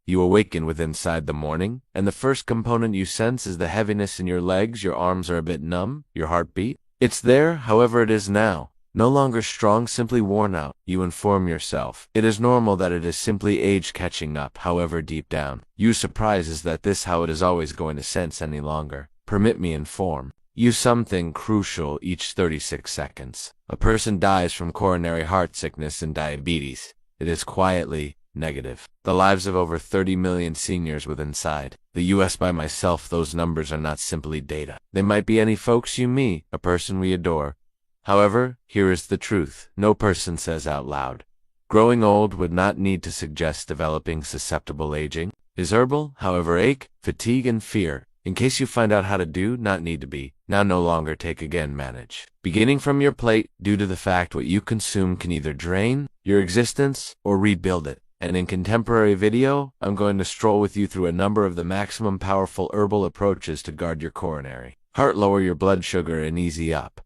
You awaken with inside the morning, and the first component you sense is the heaviness in your legs. Your arms are a bit numb, your heartbeat. It's there, however it is now. No longer strong, simply worn out. You inform yourself. It is normal that it is simply age catching up, however deep down. You surprise is that this how it is always going to sense any longer. Permit me inform you something crucial each 36 seconds. A person dies from coronary heart sickness and diabetes. It is quietly negative. The lives of over 30 million seniors with inside the US by myself. Those numbers are not simply data. They might be any folks you meet, a person we adore. However, here is the truth. No person says out loud. Growing old would not need to suggest developing susceptible aging. Is herbal, however, ache, fatigue, and fear. In case you find out how to do, not need to be, now no longer take again manage. Beginning from your plate, due to the fact what you consume can either drain your existence or rebuild it. And in contemporary video, I'm going to stroll with you through a number of the maximum powerful herbal approaches to guard your coronary heart, lower your blood sugar, and easy up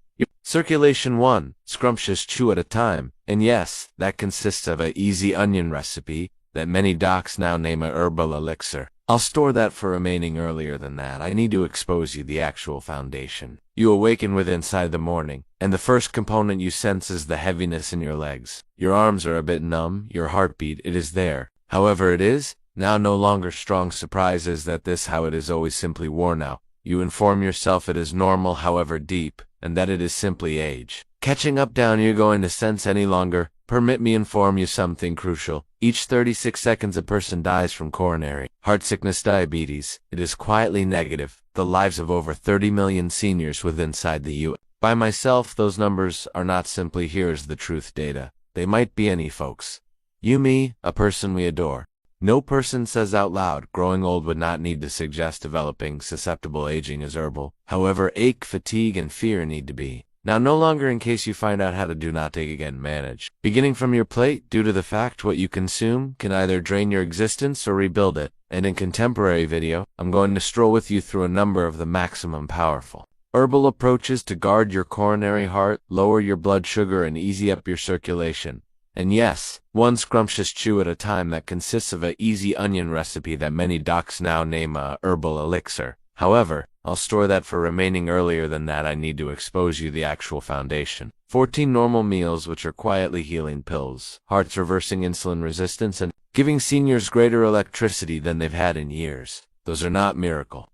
circulation. 1. Scrumptious chew at a time. And yes, that consists of a easy onion recipe that many docs now name a herbal elixir. I'll store that for remaining earlier than that. I need to expose you the actual foundation. You awaken with inside the morning, and the first component you sense is the heaviness in your legs. Your arms are a bit numb, your heartbeat, it is there. However it is, now no longer strong. Surprise is that this how it is always simply worn out. You inform yourself it is normal, however deep, and that it is simply age catching up down. You're going to sense any longer. Permit me inform you something crucial. Each 36 seconds a person dies from coronary heart sickness, diabetes. It is quietly negative. The lives of over 30 million seniors with inside the US. By myself, those numbers are not simply here's the truth data. They might be any folks. You, me, a person we adore. No person says out loud. Growing old would not need to suggest developing susceptible aging is herbal. However, ache, fatigue, and fear need to be. Now no longer in case you find out how to do not take again manage. Beginning from your plate, due to the fact what you consume can either drain your existence or rebuild it. And in contemporary video, I'm going to stroll with you through a number of the maximum powerful herbal approaches to guard your coronary heart, lower your blood sugar, and easy up your circulation. And yes, 1 scrumptious chew at a time that consists of a easy onion recipe that many docs now name a herbal elixir. However, I'll store that for remaining earlier than that. I need to expose you the actual foundation. 14 normal meals which are quietly healing pills, hearts reversing insulin resistance, and giving seniors greater electricity than they've had in years. Those are not miracle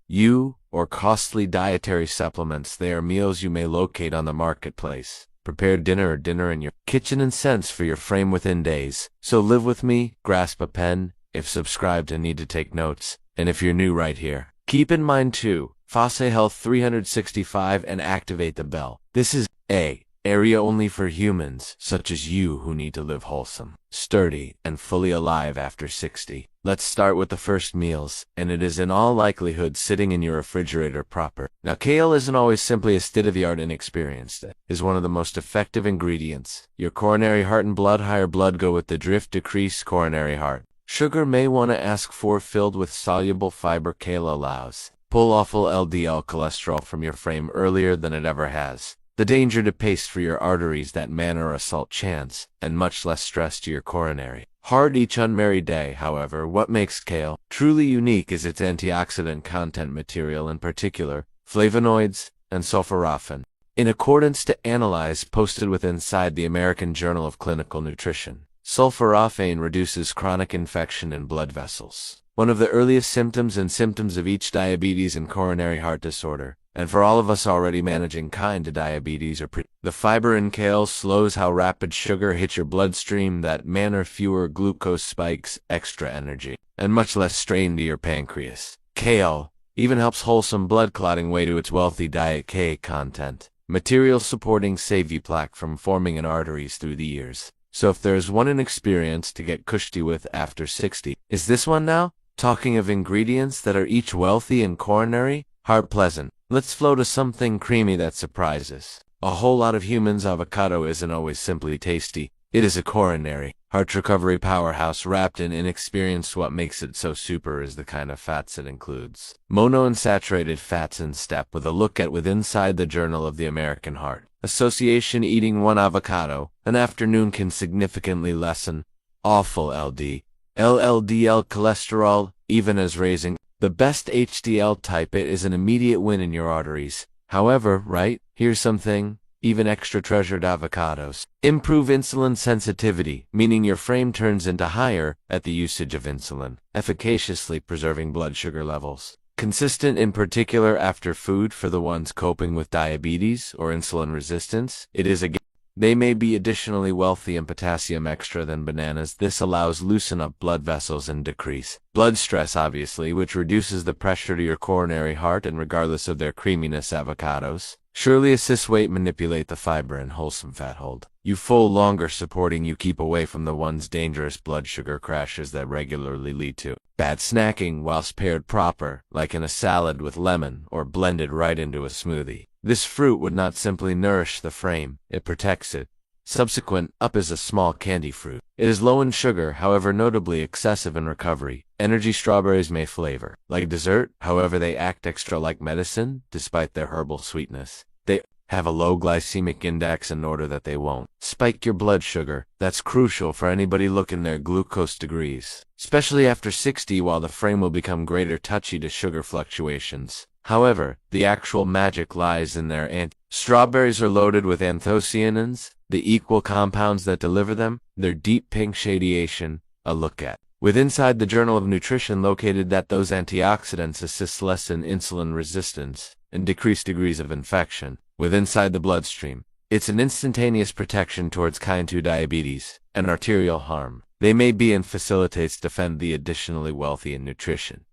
or costly dietary supplements. They are meals you may locate on the marketplace. Prepared dinner or dinner in your kitchen and sense for your frame within days. So live with me, grasp a pen, if subscribed and need to take notes. And if you're new right here, keep in mind too, Fosse Health 365 and activate the bell. This is a area only for humans such as you who need to live wholesome, sturdy, and fully alive after 60. Let's start with the first meals, and it is in all likelihood sitting in your refrigerator proper. Now kale isn't always simply a state-of-the-art inexperienced. It is one of the most effective ingredients. Your coronary heart and blood, higher blood go with the drift, decrease coronary heart. Sugar may want to ask for filled with soluble fiber. Kale allows pull awful LDL cholesterol from your frame earlier than it ever has. The danger to paste for your arteries that manner assault chance, and much less stress to your coronary heart each unmarried day. However, what makes kale truly unique is its antioxidant content, material in particular, flavonoids, and sulforaphane. In accordance to analyze posted with inside the American Journal of Clinical Nutrition, sulforaphane reduces chronic infection in blood vessels, one of the earliest symptoms of each diabetes and coronary heart disorder. And for all of us already managing kind to diabetes or the fiber in kale slows how rapid sugar hits your bloodstream, that manner fewer glucose spikes, extra energy, and much less strain to your pancreas. Kale even helps wholesome blood clotting way to its wealthy diet K content, material supporting save you plaque from forming in arteries through the years. So if there's one inexperience to get cushy with after 60, is this one now? Talking of ingredients that are each wealthy and coronary heart pleasant, let's flow to something creamy that surprises a whole lot of humans. Avocado isn't always simply tasty. It is a coronary heart recovery powerhouse wrapped in inexperience. What makes it so super is the kind of fats it includes. Monounsaturated fats in step with a look at with inside the Journal of the American Heart Association. Eating 1 avocado an afternoon can significantly lessen awful LDL LLDL cholesterol, even as raising the best HDL type. It is an immediate win in your arteries. However, right, here's something, even extra treasured avocados improve insulin sensitivity, meaning your frame turns into higher at the usage of insulin, efficaciously preserving blood sugar levels. Consistent in particular after food for the ones coping with diabetes or insulin resistance. They may be additionally wealthy in potassium extra than bananas. This allows loosen up blood vessels and decrease blood stress, obviously, which reduces the pressure to your coronary heart. And regardless of their creaminess, avocados surely assist weight manipulate the fiber and wholesome fat hold you full, longer supporting you keep away from the one's dangerous blood sugar crashes that regularly lead to bad snacking whilst paired proper, like in a salad with lemon or blended right into a smoothie. This fruit would not simply nourish the frame, it protects it. Subsequent up is a small candy fruit. It is low in sugar, however notably excessive in recovery. Energy strawberries may flavor like dessert, however they act extra like medicine despite their herbal sweetness. They have a low glycemic index in order that they won't spike your blood sugar. That's crucial for anybody looking their glucose degrees, especially after 60, while the frame will become greater touchy to sugar fluctuations. However, the actual magic lies in their strawberries are loaded with anthocyanins, the equal compounds that deliver them, their deep pink shadation, a look at with inside the Journal of Nutrition located that those antioxidants assist lessen insulin resistance and decrease degrees of infection with inside the bloodstream. It's an instantaneous protection towards kind 2 diabetes and arterial harm. They may be and facilitates defend the additionally wealthy in nutrition,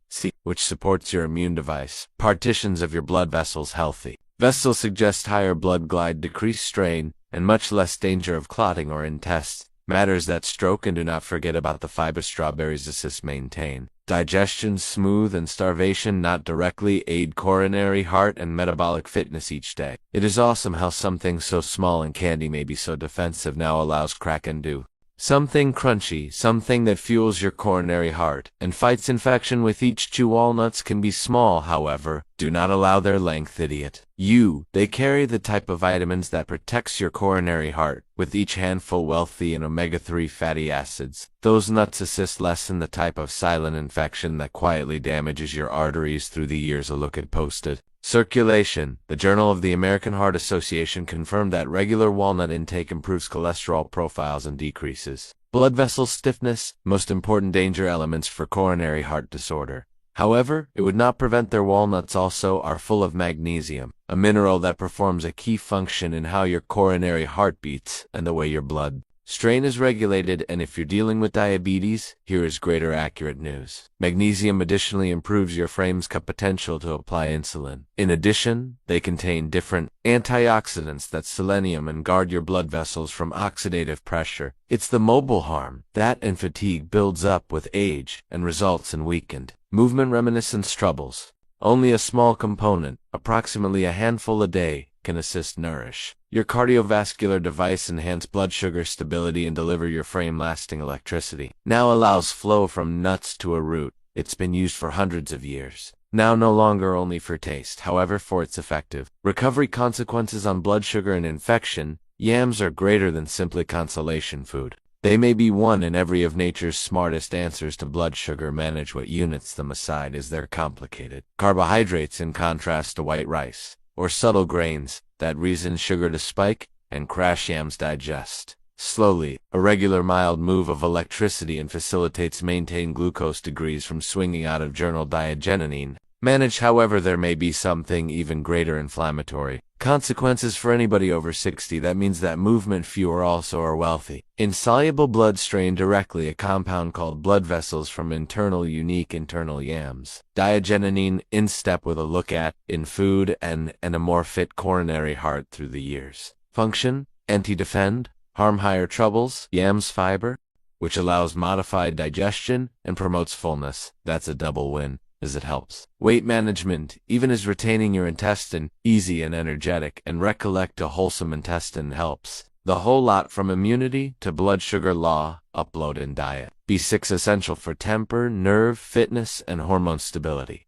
which supports your immune device, partitions of your blood vessels healthy. Vessels suggest higher blood glide, decreased strain, and much less danger of clotting or intestine matters that stroke. And do not forget about the fiber strawberries assist maintain digestion smooth and starvation not directly aid coronary heart and metabolic fitness each day. It is awesome how something so small and candy may be so defensive now allows crack and do something crunchy, something that fuels your coronary heart and fights infection with each chew. Walnuts can be small, however, do not allow their length, idiot. They carry the type of vitamins that protects your coronary heart, with each handful wealthy in omega-3 fatty acids. Those nuts assist lessen the type of silent infection that quietly damages your arteries through the years. A look at posted circulation. The Journal of the American Heart Association confirmed that regular walnut intake improves cholesterol profiles and decreases blood vessel stiffness, most important danger elements for coronary heart disorder. However, it would not prevent their walnuts also are full of magnesium, a mineral that performs a key function in how your coronary heart beats and the way your blood strain is regulated. And if you're dealing with diabetes, here is greater accurate news. Magnesium additionally improves your frame's potential to apply insulin. In addition, they contain different antioxidants that selenium and guard your blood vessels from oxidative pressure. It's the mobile harm that and fatigue builds up with age and results in weakened movement reminiscence troubles. Only a small component, approximately a handful a day, can assist nourish your cardiovascular device, enhance blood sugar stability, and deliver your frame lasting electricity. Now allows flow from nuts to a root. It's been used for hundreds of years. Now no longer only for taste, however, for its effective recovery consequences on blood sugar and infection. Yams are greater than simply consolation food. They may be one in every of nature's smartest answers to blood sugar. Manage what units them aside as they're complicated carbohydrates in contrast to white rice or subtle grains that reason sugar to spike and crash. Yams digest slowly, a regular mild move of electricity, and facilitates maintain glucose degrees from swinging out of journal diagenine. Manage, however, there may be something even greater inflammatory consequences for anybody over 60. That means that movement fewer also are wealthy. Insoluble blood strain directly, a compound called blood vessels from unique internal yams. Diagenine in step with a look at in food and a more fit coronary heart through the years. Function, anti-defend, harm higher troubles, yams fiber, which allows modified digestion and promotes fullness. That's a double win, as it helps weight management, even as retaining your intestine easy and energetic, and recollect a wholesome intestine helps the whole lot from immunity to blood sugar law, upload and diet. B6 essential for temper, nerve, fitness, and hormone stability.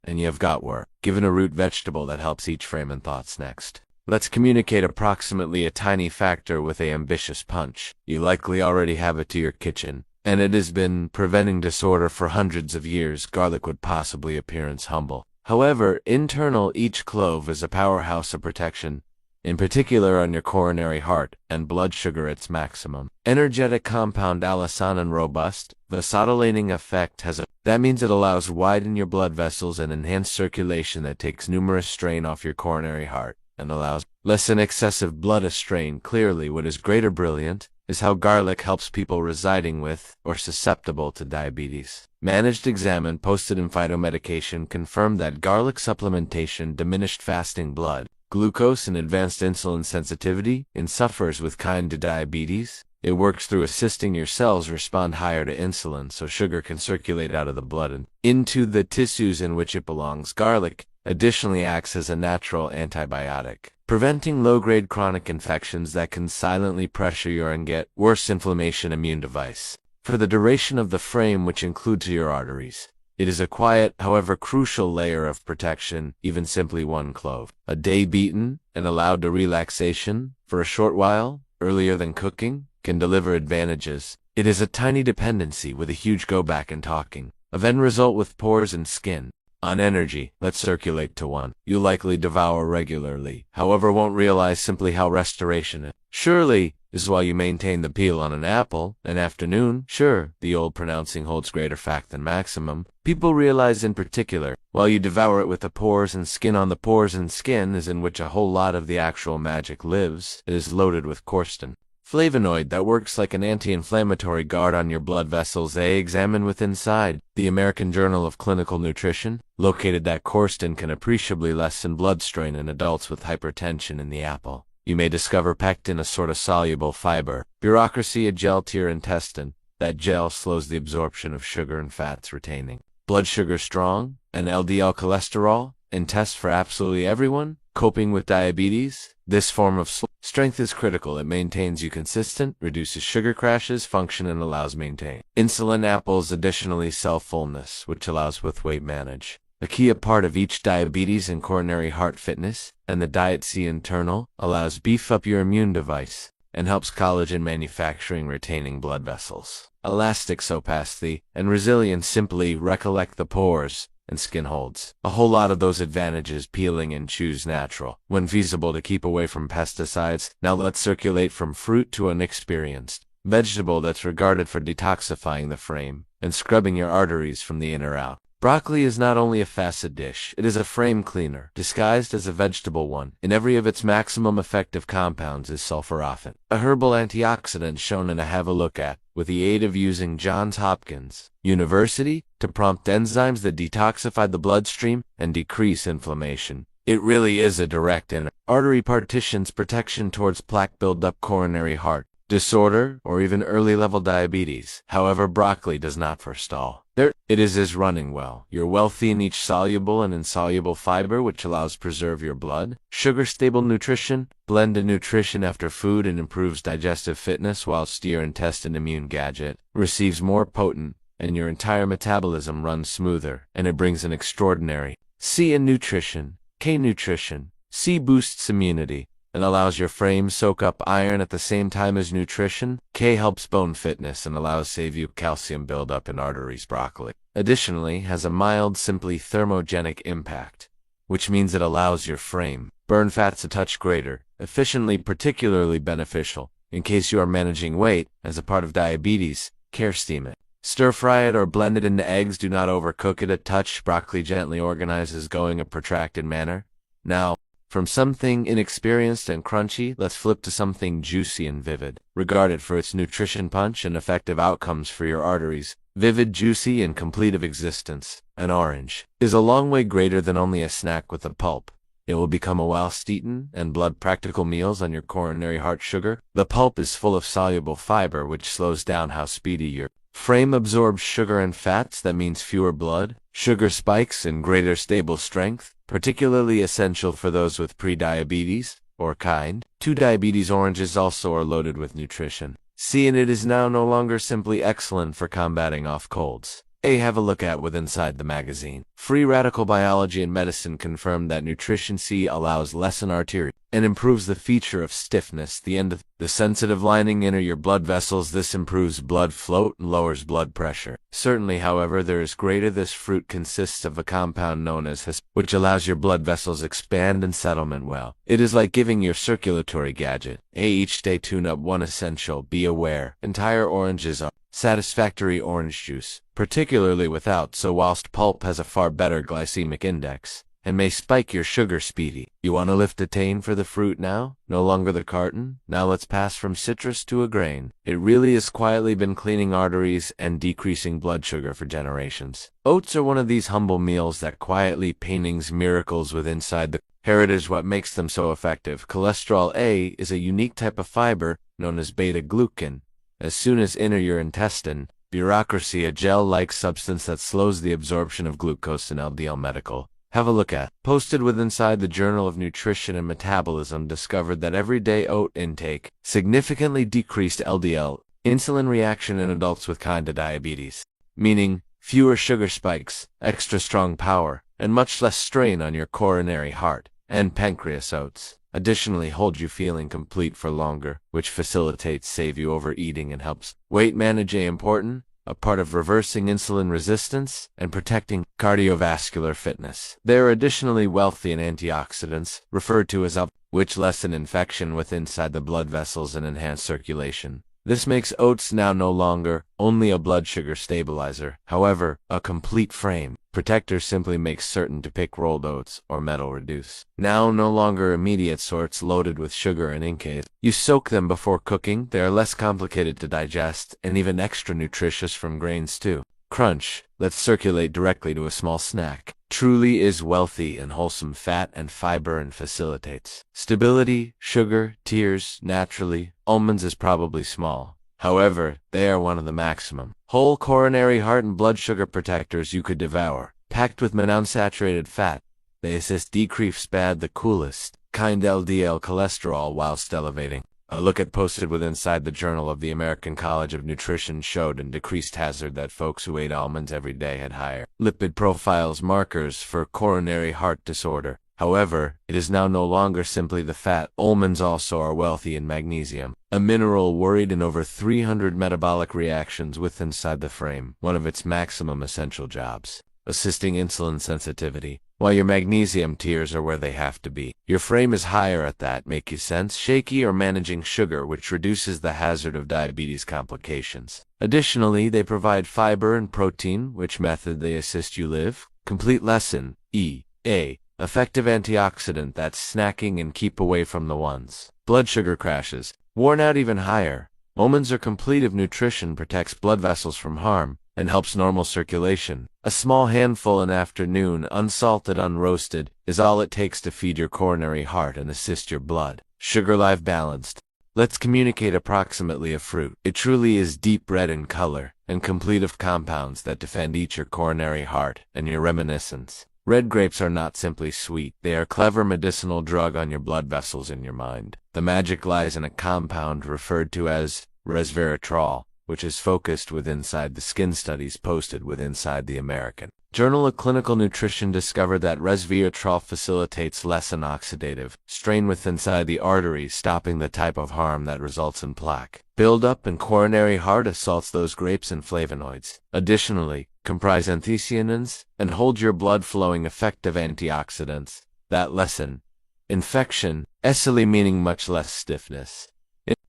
And you've got work. Given a root vegetable that helps each frame and thoughts next. Let's communicate approximately a tiny factor with a ambitious punch. You likely already have it to your kitchen. and it has been preventing disorder for hundreds of years, garlic would possibly appearance humble. However, internal, each clove is a powerhouse of protection, in particular on your coronary heart and blood sugar its maximum. Energetic compound allosanin robust, vasodilating effect that means it allows widen your blood vessels and enhance circulation that takes numerous strain off your coronary heart and allows lessen excessive blood strain. Clearly, what is greater brilliant is how garlic helps people residing with or susceptible to diabetes. Managed examine posted in phytomedication confirmed that garlic supplementation diminished fasting blood glucose and advanced insulin sensitivity in sufferers with kind 2 diabetes. It works through assisting your cells respond higher to insulin so sugar can circulate out of the blood and into the tissues in which it belongs. Garlic additionally acts as a natural antibiotic, preventing low-grade chronic infections that can silently pressure your and get worse inflammation immune device. For the duration of the frame, which includes your arteries, it is a quiet, however crucial layer of protection. Even simply 1 clove a day beaten and allowed to relaxation for a short while, earlier than cooking, can deliver advantages. It is a tiny dependency with a huge go back and talking. Of end result with pores and skin. On energy, let's circulate to 1. You likely devour regularly, however won't realize simply how restoration it surely is while you maintain the peel on an apple, an afternoon. Sure, the old pronouncing holds greater fact than maximum. People realize in particular, while you devour it with the pores and skin on the pores and skin is in which a whole lot of the actual magic lives. It is loaded with quercetin, flavonoid that works like an anti-inflammatory guard on your blood vessels. Examine with inside. The American Journal of Clinical Nutrition located that quercetin can appreciably lessen blood strain in adults with hypertension in the apple. You may discover pectin, a sort of soluble fiber. Bureaucracy, a gel to your intestine. That gel slows the absorption of sugar and fats, retaining blood sugar strong, and LDL cholesterol, and tests for absolutely everyone coping with diabetes. This form of strength is critical. It maintains you consistent, reduces sugar crashes, function, and allows maintain insulin. Apples additionally sell fullness, which allows with weight manage. A key part of each diabetes and coronary heart fitness, and the diet C internal allows beef up your immune device and helps collagen manufacturing, retaining blood vessels. Elastic opacity and resilience. Simply recollect the pores and skin holds a whole lot of those advantages. Peeling and choose natural when feasible to keep away from pesticides. Now let's circulate from fruit to an experienced vegetable that's regarded for detoxifying the frame and scrubbing your arteries from the inner out. Broccoli is not only a facet dish, it is a frame cleaner, disguised as a vegetable one. In every of its maximum effective compounds is sulforaphane, a herbal antioxidant shown in a have a look at, with the aid of using Johns Hopkins University to prompt enzymes that detoxify the bloodstream and decrease inflammation. It really is a direct artery partitions protection towards plaque buildup, coronary heart disorder, or even early-level diabetes. However, broccoli does not forestall. It is running well. You're wealthy in each soluble and insoluble fiber, which allows preserve your blood, sugar-stable nutrition, blended nutrition after food, and improves digestive fitness, whilst your intestine immune gadget receives more potent, and your entire metabolism runs smoother, and it brings an extraordinary C in nutrition. K nutrition. C boosts immunity and allows your frame soak up iron at the same time as nutrition. K helps bone fitness and allows save you calcium buildup in arteries. Broccoli additionally has a mild, simply thermogenic impact, which means it allows your frame burn fats a touch greater, efficiently, particularly beneficial in case you are managing weight as a part of diabetes. Care steam it. Stir fry it or blend it into eggs. Do not overcook it a touch. Broccoli gently organizes going a protracted manner. Now, from something inexperienced and crunchy, let's flip to something juicy and vivid. Regarded for its nutrition punch and effective outcomes for your arteries, vivid, juicy, and complete of existence, an orange is a long way greater than only a snack with a pulp. It will become a whilst eaten and blood practical meals on your coronary heart sugar. The pulp is full of soluble fiber, which slows down how speedy your frame absorbs sugar and fats. That means fewer blood sugar spikes and greater stable strength, particularly essential for those with pre-diabetes or kind 2 diabetes. Oranges also are loaded with nutrition C, and it is now no longer simply excellent for combating off colds. Have a look at with inside the magazine. Free radical biology and medicine confirmed that nutrition C allows lessen artery and improves the feature of stiffness, the end of the sensitive lining inner your blood vessels. This improves blood flow and lowers blood pressure. Certainly, however, there is greater. This fruit consists of a compound known as his, which allows your blood vessels expand and settlement well. It is like giving your circulatory gadget each day tune-up. One essential, be aware, entire oranges are satisfactory orange juice, particularly without, so whilst pulp has a far better glycemic index, and may spike your sugar speedy. You want to lift a tane for the fruit now? No longer the carton? Now let's pass from citrus to a grain. It really has quietly been cleaning arteries and decreasing blood sugar for generations. Oats are one of these humble meals that quietly paintings miracles with inside the heritage. What makes them so effective? Cholesterol A is a unique type of fiber known as beta-glucan. As soon as enter your intestine, bureaucracy, a gel-like substance that slows the absorption of glucose in LDL medical. Have a look at. Posted with inside the Journal of Nutrition and Metabolism discovered that everyday oat intake significantly decreased LDL insulin reaction in adults with kind of diabetes, meaning fewer sugar spikes, extra strong power, and much less strain on your coronary heart and pancreas. Oats additionally hold you feeling complete for longer, which facilitates save you overeating and helps weight manage. Important, a part of reversing insulin resistance and protecting cardiovascular fitness. They are additionally wealthy in antioxidants, referred to as which lessen infection within inside the blood vessels and enhance circulation. This makes oats now no longer only a blood sugar stabilizer, however, a complete frame protector. Simply makes certain to pick rolled oats or metal reduce. Now no longer immediate sorts loaded with sugar and incase. You soak them before cooking. They are less complicated to digest and even extra nutritious from grains too. Crunch, let's circulate directly to a small snack. Truly is wealthy in wholesome fat and fiber and facilitates stability, sugar, tears, naturally. Almonds is probably small. However, they are one of the maximum whole coronary heart and blood sugar protectors you could devour. Packed with monounsaturated fat, they assist decrease bad the coolest kind LDL cholesterol whilst elevating. A look at posted with inside the Journal of the American College of Nutrition showed an decreased hazard that folks who ate almonds every day had higher lipid profiles markers for coronary heart disorder. However, it is now no longer simply the fat. Almonds also are wealthy in magnesium, a mineral worried in over 300 metabolic reactions with inside the frame, one of its maximum essential jobs, assisting insulin sensitivity. While your magnesium tiers are where they have to be, your frame is higher at that. Make you sense? Shaky or managing sugar, which reduces the hazard of diabetes complications. Additionally, they provide fiber and protein, which method they assist you live. Complete lesson, E.A. Effective antioxidant that's snacking and keep away from the ones. Blood sugar crashes, worn out even higher. Almonds are complete of nutrition, protects blood vessels from harm, and helps normal circulation. A small handful in afternoon, unsalted, unroasted, is all it takes to feed your coronary heart and assist your blood sugar life balanced. Let's communicate approximately a fruit. It truly is deep red in color and complete of compounds that defend each your coronary heart and your reminiscence. Red grapes are not simply sweet, they are clever medicinal drug on your blood vessels in your mind. The magic lies in a compound referred to as resveratrol, which is focused with inside the skin. Studies posted with inside the American Journal of Clinical Nutrition discovered that resveratrol facilitates less an oxidative strain with inside the arteries, stopping the type of harm that results in plaque buildup and coronary heart assaults. Those grapes and flavonoids additionally comprise anthocyanins and hold your blood flowing. Effective antioxidants that lessen infection, essentially meaning much less stiffness.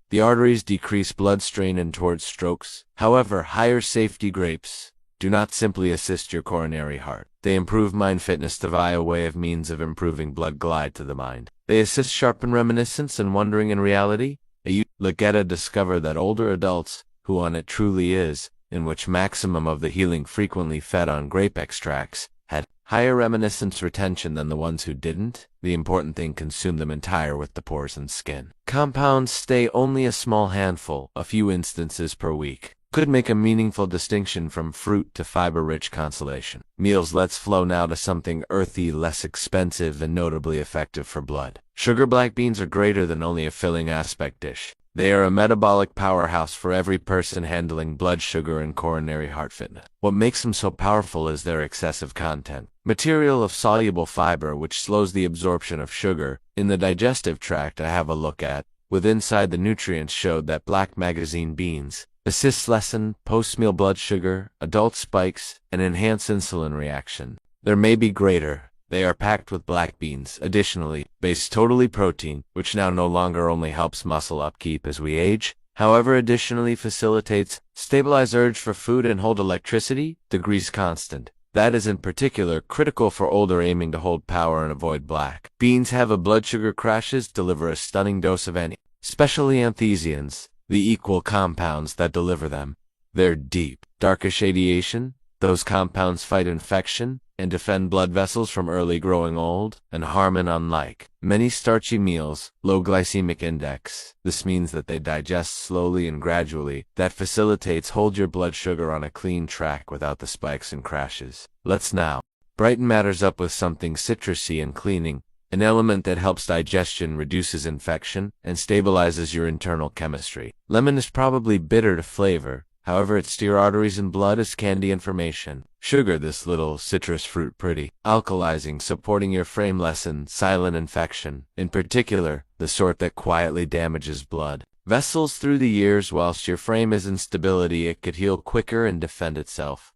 The arteries decrease blood strain and towards strokes. However, higher safety grapes do not simply assist your coronary heart. They improve mind fitness via way of means of improving blood glide to the mind. They assist sharpen reminiscence and wondering in reality. Legetta discovered that older adults, who on it truly is, in which maximum of the healing frequently fed on grape extracts, had higher reminiscence retention than the ones who didn't. The important thing, consume them entire with the pores and skin. Compounds stay only a small handful, a few instances per week. Could make a meaningful distinction from fruit to fiber-rich consolation. Meals. Let's flow now to something earthy, less expensive, and notably effective for blood sugar. Black beans are greater than only a filling aspect dish. They are a metabolic powerhouse for every person handling blood sugar and coronary heart fitness. What makes them so powerful is their excessive content. Material of soluble fiber which slows the absorption of sugar in the digestive tract. I have a look at with inside the nutrients showed that black magazine beans assists lessen post-meal blood sugar, adult spikes, and enhance insulin reaction. There may be greater. They are packed with black beans, additionally, based totally protein, which now no longer only helps muscle upkeep as we age, however additionally facilitates stabilize urge for food and hold electricity, degrees constant. That is in particular critical for older aiming to hold power and avoid black. Beans have a blood sugar crashes, deliver a stunning dose of especially anthocyanins, the equal compounds that deliver them. Their deep, darkish radiation, those compounds fight infection, and defend blood vessels from early growing old, and harm and unlike many starchy meals, low glycemic index. This means that they digest slowly and gradually. That facilitates hold your blood sugar on a clean track without the spikes and crashes. Let's now brighten matters up with something citrusy and cleaning, an element that helps digestion, reduces infection, and stabilizes your internal chemistry. Lemon is probably bitter to flavor. However, it steer arteries and blood as candy information. Sugar, this little citrus fruit pretty, alkalizing, supporting your frame, lessen silent infection, in particular, the sort that quietly damages blood vessels through the years. Whilst your frame is in stability, it could heal quicker and defend itself.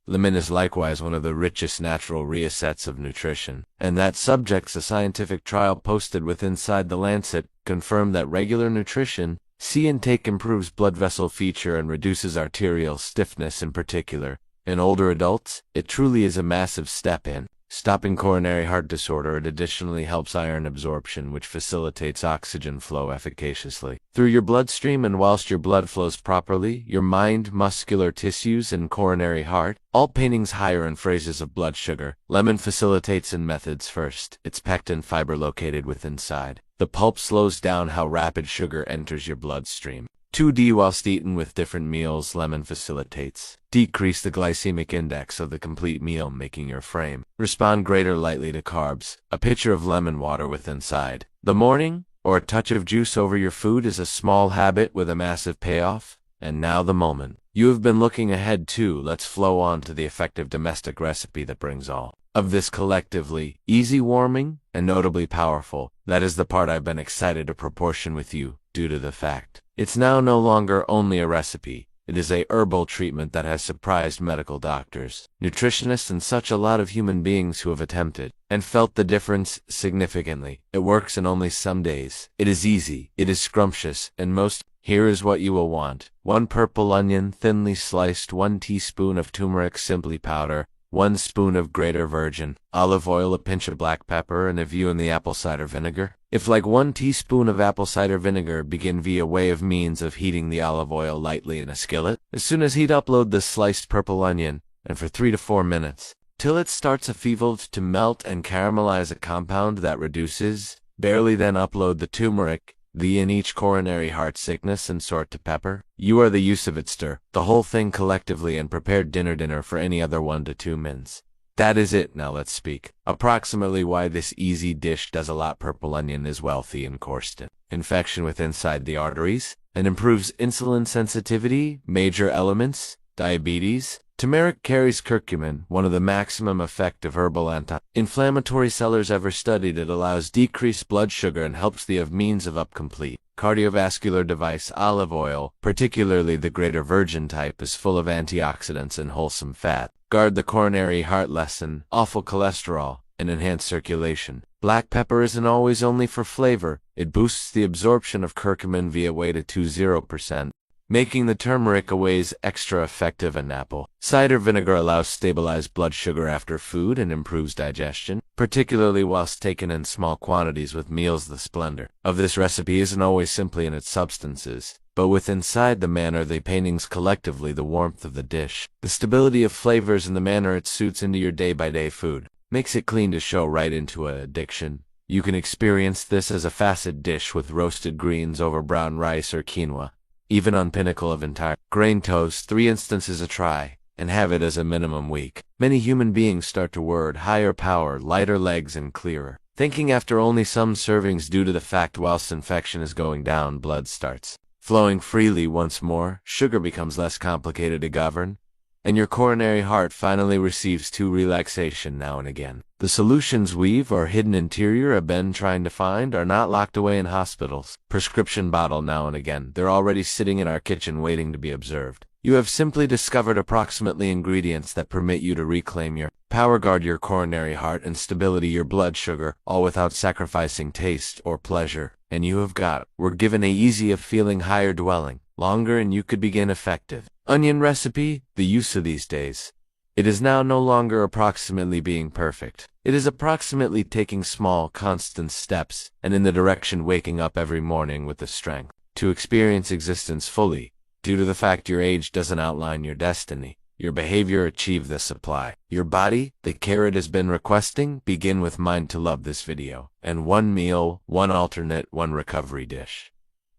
Lemon is likewise one of the richest natural resets of nutrition, and that subjects a scientific trial posted with Inside the Lancet confirmed that regular nutrition C intake improves blood vessel feature and reduces arterial stiffness in particular. In older adults, it truly is a massive step in stopping coronary heart disorder. It additionally helps iron absorption, which facilitates oxygen flow efficaciously through your bloodstream, and whilst your blood flows properly, your mind, muscular tissues, and coronary heart, all paintings higher in phrases of blood sugar. Lemon facilitates in methods. First, its pectin fiber located within inside. The pulp slows down how rapid sugar enters your bloodstream. 2D whilst eaten with different meals. Lemon facilitates decrease the glycemic index of the complete meal, making your frame respond greater lightly to carbs. A pitcher of lemon water with inside the morning, or a touch of juice over your food is a small habit with a massive payoff. And now the moment you have been looking ahead to. Let's flow on to the effective domestic recipe that brings all of this collectively easy, warming, and notably powerful. That is the part I've been excited to proportion with you, due to the fact it's now no longer only a recipe. It is a herbal treatment that has surprised medical doctors, nutritionists, and such a lot of human beings who have attempted and felt the difference significantly. It works in only some days. It is easy, it is scrumptious, and most. Here is what you will want. 1 purple onion, thinly sliced, 1 teaspoon of turmeric simply powder, 1 spoon of greater virgin olive oil, a pinch of black pepper, and a view in the apple cider vinegar. If like 1 teaspoon of apple cider vinegar, begin via way of means of heating the olive oil lightly in a skillet. As soon as heat, upload the sliced purple onion, and for 3 to 4 minutes, till it starts to melt and caramelize a compound that reduces, barely, then upload the turmeric, in each coronary heart sickness, and sort to pepper. You are the use of it, stir the whole thing collectively, and prepare dinner for any other 1 to 2 minutes. That is it. Now let's speak approximately why this easy dish does a lot. Purple onion is wealthy in quercetin, infection with inside the arteries, and improves insulin sensitivity, major elements, diabetes. Turmeric carries curcumin, one of the maximum effective herbal anti-inflammatory sellers ever studied. It allows decreased blood sugar and helps the means of complete cardiovascular device. Olive oil, particularly the greater virgin type, is full of antioxidants and wholesome fat. Guard the coronary heart, lessen awful cholesterol, and enhance circulation. Black pepper isn't always only for flavor. It boosts the absorption of curcumin via way to 20%. Making the turmeric a ways extra effective. An apple cider vinegar allows stabilized blood sugar after food and improves digestion, particularly whilst taken in small quantities with meals. The splendor of this recipe isn't always simply in its substances, but with inside the manner the paintings collectively, the warmth of the dish, the stability of flavors, and the manner it suits into your day-by-day food, makes it clean to show right into an addiction. You can experience this as a facet dish with roasted greens over brown rice or quinoa, even on pinnacle of entire grain toast. 3 instances a try, and have it as a minimum week. Many human beings start to word higher power, lighter legs, and clearer thinking after only some servings, due to the fact whilst infection is going down, blood starts flowing freely once more, sugar becomes less complicated to govern, and your coronary heart finally receives true relaxation now and again. The solutions we've or hidden interior have been trying to find are not locked away in hospitals, prescription bottle now and again. They're already sitting in our kitchen waiting to be observed. You have simply discovered approximately ingredients that permit you to reclaim your power, guard your coronary heart, and stability your blood sugar, all without sacrificing taste or pleasure. And you have got, we're given a easy of feeling higher dwelling, longer, and you could begin effective. Onion recipe, the use of these days. It is now no longer approximately being perfect. It is approximately taking small, constant steps, and in the direction waking up every morning with the strength to experience existence fully. Due to the fact your age doesn't outline your destiny, your behavior achieve the supply. Your body, the care it has been requesting, begin with mind to love this video. And one meal, one alternate, one recovery dish.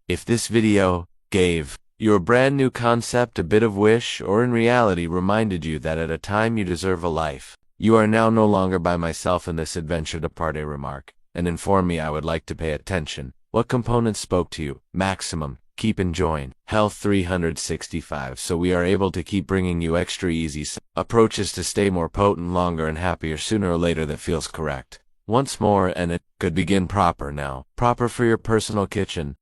If this video gave your brand new concept a bit of wish, or in reality reminded you that at a time you deserve a life, you are now no longer by myself in this adventure, depart a remark, and inform me I would like to pay attention. What components spoke to you? Maximum. Keep enjoying Health 365 so we are able to keep bringing you extra easy approaches to stay more potent, longer, and happier sooner or later that feels correct. Once more, and it could begin proper now. Proper for your personal kitchen.